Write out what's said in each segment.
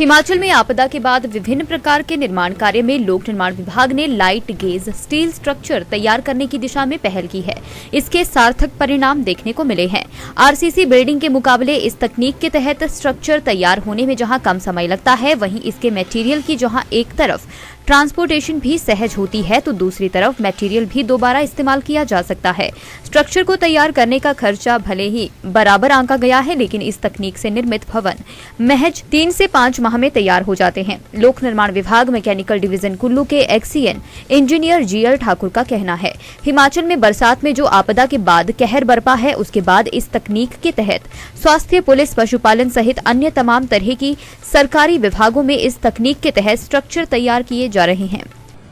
हिमाचल में आपदा के बाद विभिन्न प्रकार के निर्माण कार्य में लोक निर्माण विभाग ने लाइट गेज स्टील स्ट्रक्चर तैयार करने की दिशा में पहल की है। इसके सार्थक परिणाम देखने को मिले हैं। आरसीसी बिल्डिंग के मुकाबले इस तकनीक के तहत स्ट्रक्चर तैयार होने में जहां कम समय लगता है, वहीं इसके मटेरियल की जहां एक तरफ ट्रांसपोर्टेशन भी सहज होती है तो दूसरी तरफ मटेरियल भी दोबारा इस्तेमाल किया जा सकता है। स्ट्रक्चर को तैयार करने का खर्चा भले ही बराबर आंका गया है, लेकिन इस तकनीक से निर्मित भवन महज 3 से 5 माह में तैयार हो जाते हैं। लोक निर्माण विभाग मैकेनिकल डिवीजन कुल्लू के एक्सीएन इंजीनियर जीएल ठाकुर का कहना है, हिमाचल में बरसात में जो आपदा के बाद कहर बरपा है, उसके बाद इस तकनीक के तहत स्वास्थ्य, पुलिस, पशुपालन सहित अन्य तमाम तरह की सरकारी विभागों में इस तकनीक के तहत स्ट्रक्चर तैयार किए जा रहे हैं।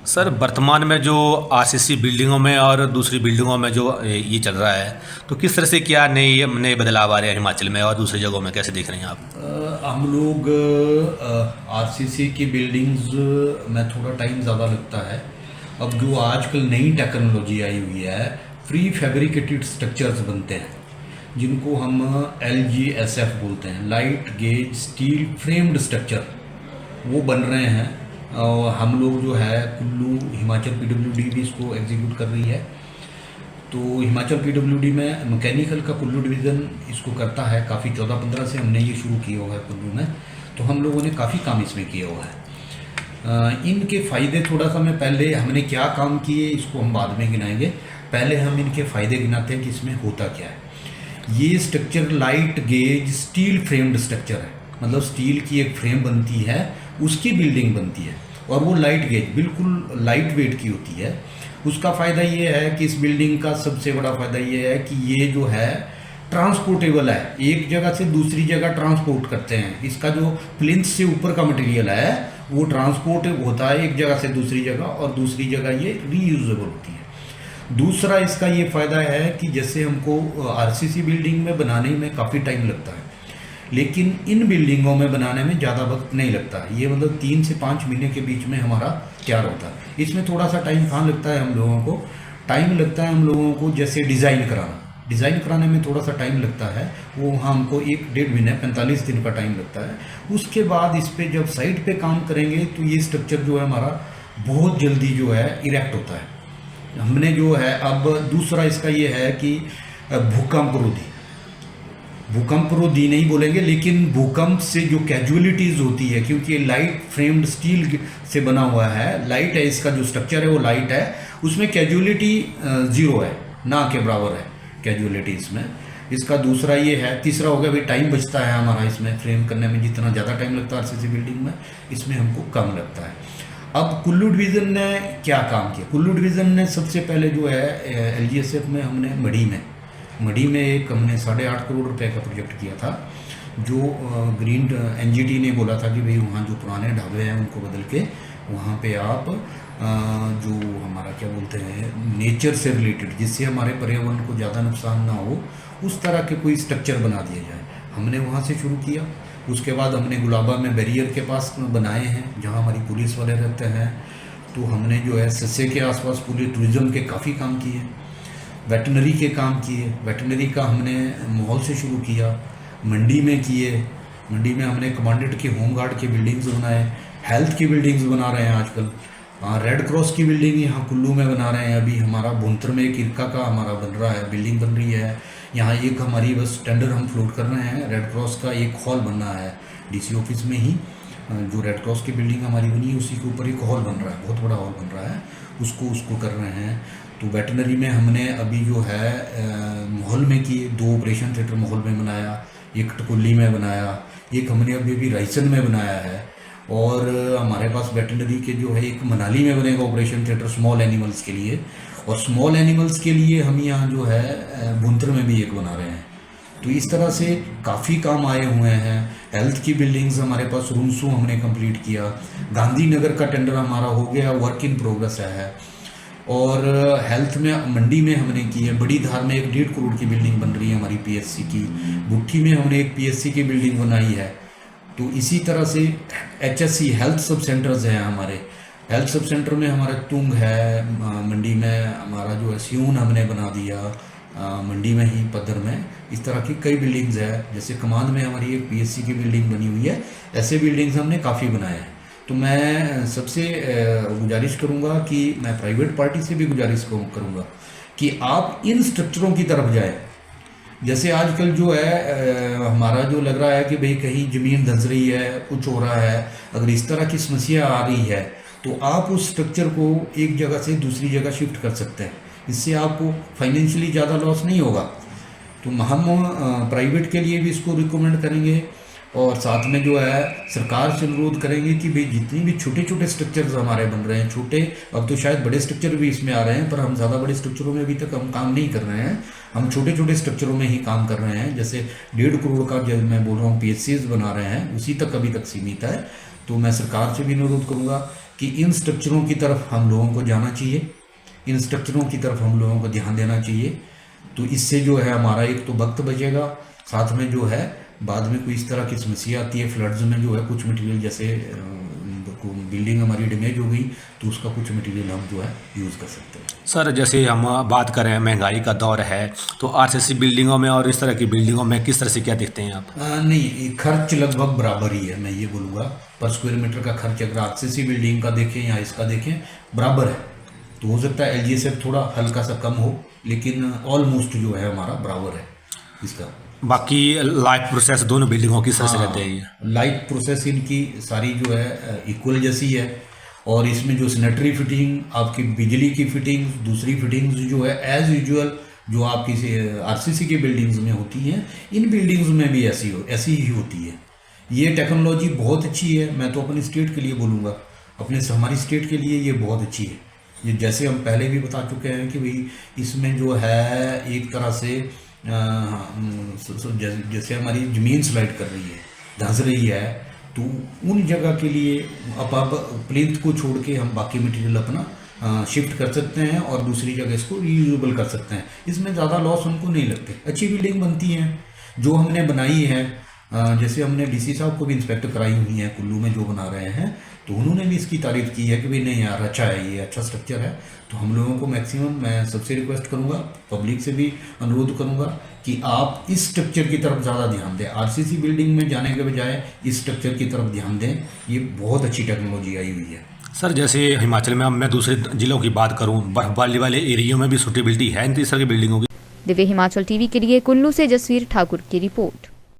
सर, वर्तमान में जो आरसीसी बिल्डिंगों में और दूसरी बिल्डिंगों में जो ये चल रहा है, तो किस तरह से क्या नए बदलाव आ रहे हैं हिमाचल में और दूसरी जगहों में, कैसे देख रहे हैं आप? हम लोग आरसीसी की बिल्डिंग्स में थोड़ा टाइम ज़्यादा लगता है। अब जो आजकल नई टेक्नोलॉजी आई हुई है, प्री फैब्रिकेटेड स्ट्रक्चर्स बनते हैं, जिनको हम LGSF बोलते हैं, light gauge steel framed structure, वो बन रहे हैं। और हम लोग जो है कुल्लू हिमाचल PWD भी इसको एग्जीक्यूट कर रही है। तो हिमाचल PWD में मैकेनिकल का कुल्लू डिवीज़न इसको करता है। काफ़ी 14-15 से हमने ये शुरू किया हुआ है कुल्लू में, तो हम लोगों ने काफ़ी काम इसमें किया हुआ है। इनके फ़ायदे थोड़ा सा मैं पहले हमने क्या काम किए इसको हम बाद में गिनाएंगे। पहले हम इनके फ़ायदे गिनाते हैं कि इसमें होता क्या है। ये structure light gauge steel framed structure है, मतलब स्टील की एक फ्रेम बनती है, उसकी बिल्डिंग बनती है, और वो लाइट गेज बिल्कुल लाइट वेट की होती है। उसका फ़ायदा ये है कि इस बिल्डिंग का सबसे बड़ा फ़ायदा ये है कि ये जो है ट्रांसपोर्टेबल है, एक जगह से दूसरी जगह ट्रांसपोर्ट करते हैं। इसका जो प्लिंथ से ऊपर का मटेरियल है वो ट्रांसपोर्ट होता है एक जगह से दूसरी जगह, और दूसरी जगह ये रीयूजेबल होती है। दूसरा इसका ये फ़ायदा है कि जैसे हमको आरसीसी बिल्डिंग में बनाने में काफ़ी टाइम लगता है, लेकिन इन बिल्डिंगों में बनाने में ज़्यादा वक्त नहीं लगता। ये मतलब 3 से 5 महीने के बीच में हमारा तैयार होता है। इसमें थोड़ा सा टाइम कहाँ लगता है हम लोगों को? टाइम लगता है हम लोगों को जैसे डिज़ाइन कराने में थोड़ा सा टाइम लगता है। वो वहाँ हमको 1-1.5 महीने 45 दिन का टाइम लगता है। उसके बाद इस पर जब साइट पे काम करेंगे तो ये स्ट्रक्चर जो है हमारा बहुत जल्दी जो है इरेक्ट होता है। हमने जो है अब दूसरा इसका ये है कि भूकंप रोधी नहीं बोलेंगे, लेकिन भूकंप से जो कैजुअलिटीज़ होती है, क्योंकि ये लाइट फ्रेम्ड स्टील से बना हुआ है, लाइट है, इसका जो स्ट्रक्चर है वो लाइट है, उसमें कैजुअलिटी 0 है, ना के बराबर है कैजुअलिटी इसमें। इसका दूसरा ये है। तीसरा हो गया भाई टाइम बचता है हमारा इसमें फ्रेम करने में। जितना ज़्यादा टाइम लगता है आरसीसी बिल्डिंग में, इसमें हमको कम लगता है। अब कुल्लू डिवीज़न ने क्या काम किया? कुल्लू डिवीज़न ने सबसे पहले जो है LGSF में हमने मढ़ी में एक हमने 8.5 करोड़ रुपए का प्रोजेक्ट किया था, जो ग्रीन NGT ने बोला था कि भाई वहाँ जो पुराने ढाबे हैं उनको बदल के वहाँ पे आप जो हमारा क्या बोलते हैं नेचर से रिलेटेड, जिससे हमारे पर्यावरण को ज़्यादा नुकसान ना हो, उस तरह के कोई स्ट्रक्चर बना दिया जाए। हमने वहाँ से शुरू किया। उसके बाद हमने गुलाबा में बैरियर के पास बनाए हैं, जहाँ हमारी पुलिस वाले रहते हैं। तो हमने जो है सस्से के आसपास पूरे टूरिज़्म के काफ़ी काम किए, वेटनरी के काम किए। वेटनरी का हमने माहौल से शुरू किया, मंडी में किए। मंडी में हमने कमांडेंट के होमगार्ड के बिल्डिंग्स बनाए, हेल्थ की बिल्डिंग्स बना रहे हैं आजकल। रेड क्रॉस की बिल्डिंग यहाँ कुल्लू में बना रहे हैं। अभी हमारा भुंतर में एक इरका का हमारा बन रहा है, बिल्डिंग बन रही है। यहाँ एक हमारी बस टेंडर हम फ्लोट कर रहे हैं, रेड क्रॉस का एक हॉल बनना है DC ऑफिस में ही। जो रेड क्रॉस की बिल्डिंग हमारी बनी है उसी के ऊपर एक हॉल बन रहा है, बहुत बड़ा हॉल बन रहा है, उसको कर रहे हैं। तो वेटनरी में हमने अभी जो है माहौल में किए, 2 ऑपरेशन थिएटर माहौल में बनाया, एक टकुल्ली में बनाया, एक हमने अभी रायसन में बनाया है। और हमारे पास वेटनरी के जो है एक मनाली में बनेगा ऑपरेशन थिएटर स्मॉल एनिमल्स के लिए, और स्मॉल एनिमल्स के लिए हम यहाँ जो है भुंतर में भी एक बना रहे हैं। तो इस तरह से काफ़ी काम आए हुए हैं। हेल्थ की बिल्डिंग्स हमारे पास रूमसू हमने कंप्लीट किया। गांधीनगर का टेंडर हमारा हो गया, वर्क इन प्रोग्रेस है। और हेल्थ में मंडी में हमने की है। बड़ी धार में 1.5 करोड़ की बिल्डिंग बन रही है हमारी PSC की। बुट्ठी में हमने एक PSC की बिल्डिंग बनाई है। तो इसी तरह से HSC हेल्थ सब सेंटर्स हैं हमारे। हेल्थ सब सेंटर में हमारा तुंग है, मंडी में हमारा जो है सियून हमने बना दिया, मंडी में ही पद्धर में इस तरह की कई बिल्डिंग्स है। जैसे कमांद में हमारी एक पीएससी की बिल्डिंग बनी हुई है। ऐसे बिल्डिंग्स हमने काफ़ी बनाए हैं। तो मैं सबसे गुजारिश करूंगा कि मैं प्राइवेट पार्टी से भी गुजारिश करूंगा कि आप इन स्ट्रक्चरों की तरफ जाएं। जैसे आजकल जो है हमारा जो लग रहा है कि भाई कहीं ज़मीन धंस रही है, कुछ हो रहा है, अगर इस तरह की समस्या आ रही है तो आप उस स्ट्रक्चर को एक जगह से दूसरी जगह शिफ्ट कर सकते हैं। इससे आपको फाइनेंशियली ज़्यादा लॉस नहीं होगा। तो हम प्राइवेट के लिए भी इसको रिकमेंड करेंगे और साथ में जो है सरकार से अनुरोध करेंगे कि भाई जितनी भी छोटे छोटे स्ट्रक्चर्स हमारे बन रहे हैं, छोटे, अब तो शायद बड़े स्ट्रक्चर भी इसमें आ रहे हैं, पर हम ज़्यादा बड़े स्ट्रक्चरों में अभी तक हम काम नहीं कर रहे हैं। हम छोटे छोटे स्ट्रक्चरों में ही काम कर रहे हैं। जैसे 1.5 करोड़ का जो मैं बोल रहा हूँ PHCs बना रहे हैं, उसी तक अभी तक सीमित है। तो मैं सरकार से भी अनुरोध करूँगा कि इन स्ट्रक्चरों की तरफ हम लोगों को जाना चाहिए, इन स्ट्रक्चरों की तरफ हम लोगों को ध्यान देना चाहिए। तो इससे जो है हमारा एक तो वक्त बचेगा, साथ में जो है बाद में कोई इस तरह की समस्या आती है फ्लड्स में, जो है कुछ मटेरियल जैसे बिल्डिंग हमारी डैमेज हो गई तो उसका कुछ मटेरियल हम जो है यूज़ कर सकते हैं। सर जैसे हम बात करें महंगाई का दौर है, तो आरसीसी बिल्डिंगों में और इस तरह की बिल्डिंगों में किस तरह से क्या देखते हैं आप? नहीं, खर्च लगभग बराबर ही है, मैं ये बोलूँगा। पर स्क्वायर मीटर का खर्च अगर आरसीसी बिल्डिंग का देखें या इसका देखें बराबर है। तो हो सकता है LGS से थोड़ा हल्का सा कम हो, लेकिन ऑलमोस्ट जो है हमारा बराबर है इसका। बाकी लाइफ प्रोसेस दोनों बिल्डिंगों की तरह से रहते हैं। लाइफ प्रोसेस इनकी सारी जो है इक्वल जैसी है। और इसमें जो सैनिटरी फिटिंग, आपकी बिजली की फिटिंग, दूसरी फिटिंग्स जो है एज यूजुअल जो आपकी आरसीसी की बिल्डिंग्स में होती हैं, इन बिल्डिंग्स में भी ऐसी ही होती है। ये टेक्नोलॉजी बहुत अच्छी है। मैं तो अपनी स्टेट के लिए बोलूँगा, हमारी स्टेट के लिए ये बहुत अच्छी है। ये जैसे हम पहले भी बता चुके हैं कि भाई इसमें जो है एक तरह से जैसे हमारी ज़मीन स्लाइड कर रही है, धंस रही है, तो उन जगह के लिए अब प्लिंथ को छोड़ के हम बाकी मटेरियल अपना शिफ्ट कर सकते हैं और दूसरी जगह इसको रीयूजेबल कर सकते हैं। इसमें ज़्यादा लॉस उनको नहीं लगते। अच्छी बिल्डिंग बनती हैं जो हमने बनाई है। जैसे हमने DC साहब को भी इंस्पेक्ट कराई हुई है कुल्लू में जो बना रहे हैं, तो उन्होंने भी इसकी तारीफ़ की है कि भाई नहीं यार अच्छा है, ये अच्छा स्ट्रक्चर है। तो हम लोगों को मैक्सिमम मैं सबसे रिक्वेस्ट करूंगा, पब्लिक से भी अनुरोध करूंगा कि आप इस स्ट्रक्चर की तरफ ज़्यादा ध्यान दें। आरसीसी बिल्डिंग में जाने के बजाय इस स्ट्रक्चर की तरफ ध्यान दें। ये बहुत अच्छी टेक्नोलॉजी आई हुई है। सर जैसे हिमाचल में मैं दूसरे जिलों की बात करूं, बर्फबारी वाले एरियो में भी सूटेबिलिटी है इन तरह की बिल्डिंगों की? दिव्य हिमाचल TV के लिए कुल्लू से जसवीर ठाकुर की रिपोर्ट।